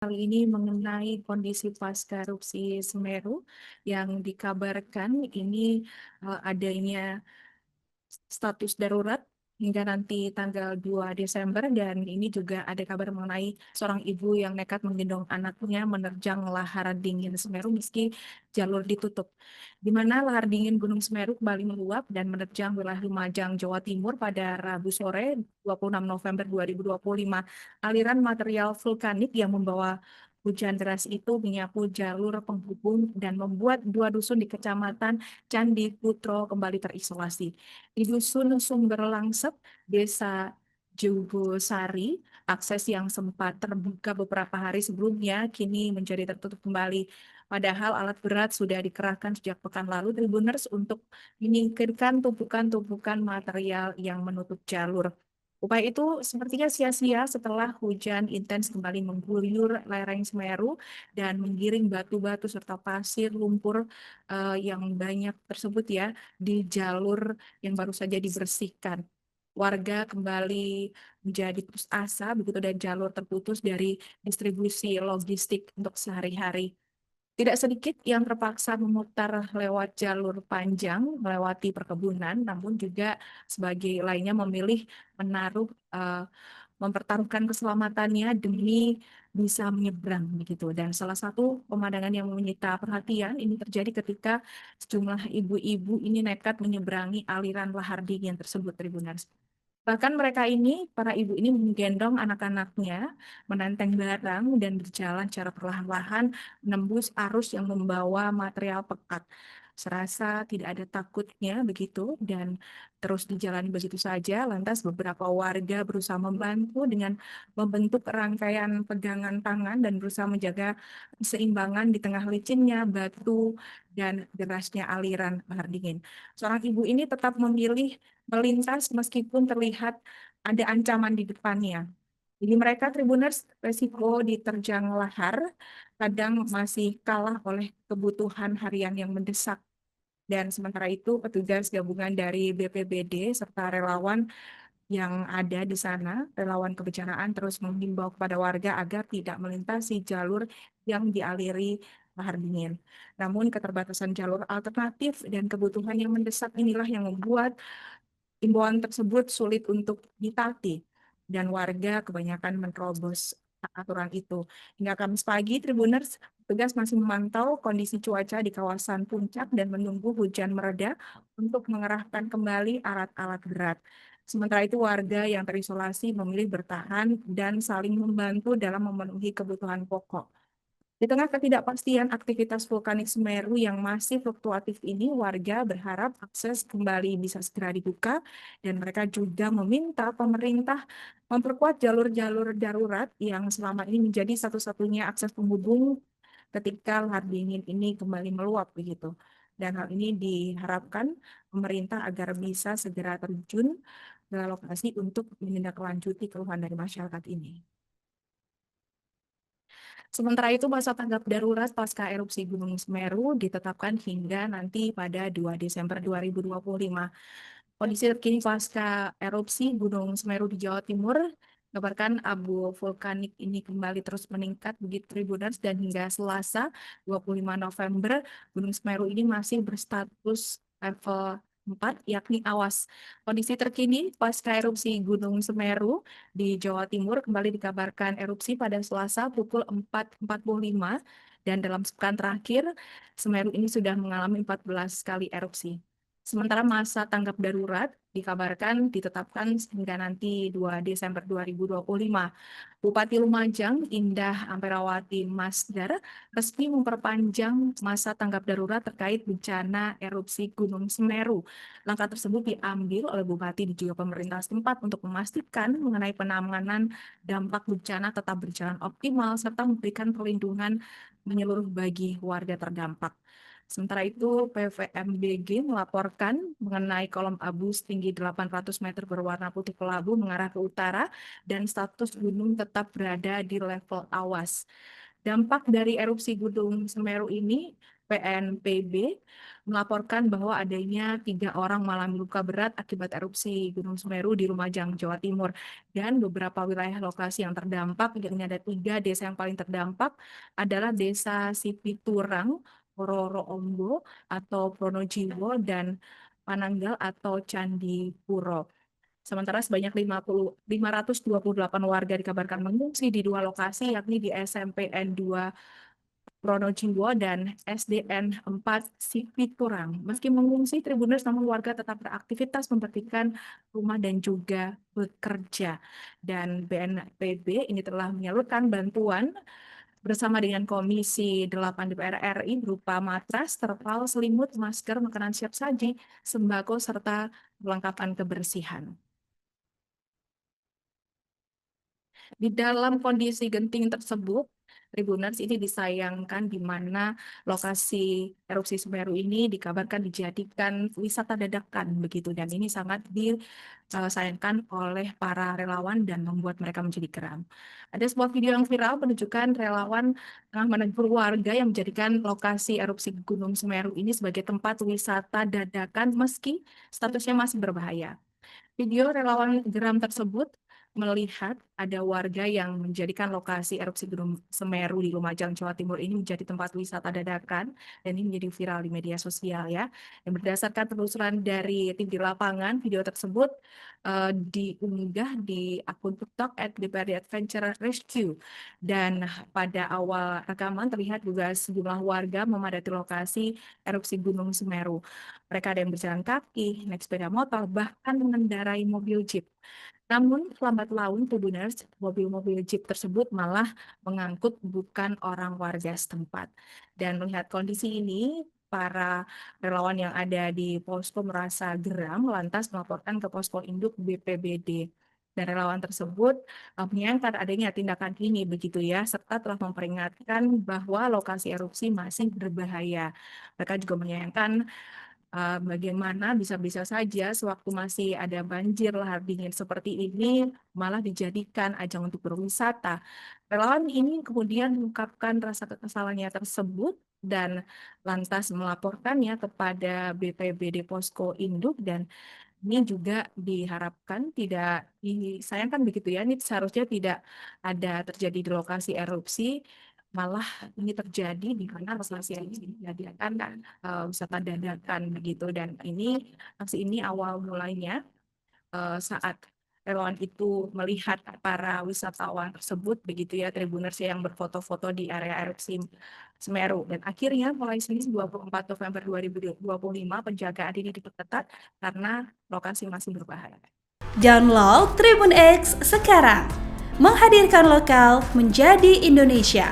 Kali ini mengenai kondisi pasca erupsi Semeru yang dikabarkan ini adanya status darurat hingga nanti tanggal 2 Desember dan ini juga ada kabar mengenai seorang ibu yang nekat menggendong anaknya menerjang lahar dingin Semeru meski jalur ditutup. Di mana lahar dingin Gunung Semeru kembali meluap dan menerjang wilayah Lumajang, Jawa Timur pada Rabu sore 26 November 2025. Aliran material vulkanik yang membawa hujan deras itu menyapu jalur penghubung dan membuat dua dusun di Kecamatan Candi Putro kembali terisolasi. Di Dusun Sumber Langsep, Desa Jugosari, akses yang sempat terbuka beberapa hari sebelumnya kini menjadi tertutup kembali. Padahal alat berat sudah dikerahkan sejak pekan lalu Tribuners untuk menyingkirkan tumpukan-tumpukan material yang menutup jalur. Upaya itu sepertinya sia-sia setelah hujan intens kembali mengguyur lereng Semeru dan menggiring batu-batu serta pasir lumpur yang banyak tersebut ya di jalur yang baru saja dibersihkan. Warga kembali menjadi putus asa begitu dan jalur terputus dari distribusi logistik untuk sehari-hari. Tidak sedikit yang terpaksa memutar lewat jalur panjang, melewati perkebunan, namun juga sebagai lainnya memilih menaruh, mempertaruhkan keselamatannya demi bisa menyeberang begitu. Dan salah satu pemandangan yang menyita perhatian ini terjadi ketika sejumlah ibu-ibu ini nekat menyeberangi aliran lahar dingin tersebut, Tribuners. Bahkan mereka ini, para ibu ini menggendong anak-anaknya, menenteng barang dan berjalan secara perlahan-lahan menembus arus yang membawa material pekat. Serasa tidak ada takutnya begitu dan terus dijalani begitu saja. Lantas beberapa warga berusaha membantu dengan membentuk rangkaian pegangan tangan dan berusaha menjaga keseimbangan di tengah licinnya batu dan derasnya aliran lahar dingin. Seorang ibu ini tetap memilih melintas meskipun terlihat ada ancaman di depannya. Jadi mereka Tribuners resiko diterjang lahar kadang masih kalah oleh kebutuhan harian yang mendesak. Dan sementara itu petugas gabungan dari BPBD serta relawan yang ada di sana, relawan kebencanaan terus menghimbau kepada warga agar tidak melintasi jalur yang dialiri lahar dingin. Namun keterbatasan jalur alternatif dan kebutuhan yang mendesak inilah yang membuat imbauan tersebut sulit untuk ditaati dan warga kebanyakan menerobos aturan itu. Hingga Kamis pagi, Tribuners, petugas masih memantau kondisi cuaca di kawasan puncak dan menunggu hujan mereda untuk mengerahkan kembali alat-alat berat. Sementara itu, warga yang terisolasi memilih bertahan dan saling membantu dalam memenuhi kebutuhan pokok. Di tengah ketidakpastian aktivitas vulkanik Semeru yang masih fluktuatif ini, warga berharap akses kembali bisa segera dibuka dan mereka juga meminta pemerintah memperkuat jalur-jalur darurat yang selama ini menjadi satu-satunya akses penghubung ketika lahar dingin ini kembali meluap begitu. Dan hal ini diharapkan pemerintah agar bisa segera terjun ke lokasi untuk menindaklanjuti keluhan dari masyarakat ini. Sementara itu, masa tanggap darurat pasca erupsi Gunung Semeru ditetapkan hingga nanti pada 2 Desember 2025. Kondisi terkini pasca erupsi Gunung Semeru di Jawa Timur, kabarkan abu vulkanik ini kembali terus meningkat begitu Tribuners dan hingga Selasa 25 November Gunung Semeru ini masih berstatus level 4 yakni awas. Kondisi terkini pasca erupsi Gunung Semeru di Jawa Timur kembali dikabarkan erupsi pada Selasa pukul 4.45 dan dalam sepekan terakhir Semeru ini sudah mengalami 14 kali erupsi. Sementara masa tanggap darurat dikabarkan ditetapkan hingga nanti 2 Desember 2025. Bupati Lumajang, Indah Amperawati Masdar, resmi memperpanjang masa tanggap darurat terkait bencana erupsi Gunung Semeru. Langkah tersebut diambil oleh Bupati dan juga pemerintah setempat untuk memastikan mengenai penanganan dampak bencana tetap berjalan optimal serta memberikan perlindungan menyeluruh bagi warga terdampak. Sementara itu, PVMBG melaporkan mengenai kolom abu setinggi 800 meter berwarna putih kelabu mengarah ke utara dan status gunung tetap berada di level awas. Dampak dari erupsi Gunung Semeru ini, PNPB melaporkan bahwa adanya 3 orang mengalami luka berat akibat erupsi Gunung Semeru di Lumajang, Jawa Timur. Dan beberapa wilayah lokasi yang terdampak, ini ada 3 desa yang paling terdampak, adalah Desa Sipiturang, Roro Ombo atau Pronojiwo, dan Pananggal atau Candi Puro. Sementara sebanyak 528 warga dikabarkan mengungsi di 2 lokasi, yakni di SMPN 2 Pronojiwo dan SDN 4 Sipiturang. Meski mengungsi, Tribuners namun warga tetap beraktivitas membersihkan rumah dan juga bekerja. Dan BNPB ini telah menyalurkan bantuan bersama dengan Komisi 8 DPR RI berupa matras, terpal, selimut, masker, makanan siap saji, sembako, serta perlengkapan kebersihan. Di dalam kondisi genting tersebut, Tribuners ini disayangkan di mana lokasi erupsi Semeru ini dikabarkan dijadikan wisata dadakan begitu, dan ini sangat disayangkan oleh para relawan dan membuat mereka menjadi geram. Ada sebuah video yang viral menunjukkan relawan tengah menegur warga yang menjadikan lokasi erupsi Gunung Semeru ini sebagai tempat wisata dadakan meski statusnya masih berbahaya. Video relawan geram tersebut melihat ada warga yang menjadikan lokasi erupsi Gunung Semeru di Lumajang, Jawa Timur ini menjadi tempat wisata dadakan, dan ini menjadi viral di media sosial ya. Dan berdasarkan penelusuran dari tim di lapangan, video tersebut diunggah di akun TikTok @DPRD_Adventure Rescue. Dan pada awal rekaman terlihat juga sejumlah warga memadati lokasi erupsi Gunung Semeru. Mereka ada yang berjalan kaki, naik sepeda motor, bahkan mengendarai mobil jeep. Namun, lambat laun, Tribuners, mobil-mobil jeep tersebut malah mengangkut bukan orang warga setempat. Dan melihat kondisi ini, para relawan yang ada di posko merasa geram, lantas melaporkan ke posko induk BPBD. Dan relawan tersebut menyayangkan adanya tindakan ini begitu ya, serta telah memperingatkan bahwa lokasi erupsi masih berbahaya. Mereka juga menyayangkan bagaimana bisa-bisa saja sewaktu masih ada banjir lahar dingin seperti ini malah dijadikan ajang untuk berwisata. Relawan ini kemudian mengungkapkan rasa kekesalannya tersebut dan lantas melaporkannya kepada BPBD Posko Induk, dan ini juga diharapkan tidak disayangkan begitu ya, ini seharusnya tidak ada terjadi di lokasi erupsi, malah ini terjadi di mana lokasi erupsi dijadikan wisata dadakan begitu. Dan ini aksi ini awal mulainya saat relawan itu melihat para wisatawan tersebut begitu ya, Tribuners yang berfoto-foto di area erupsi Semeru. Dan akhirnya mulai Senin 24 November 2025 penjagaan ini diperketat karena lokasi masih berbahaya. Download Tribun X sekarang, menghadirkan lokal menjadi Indonesia.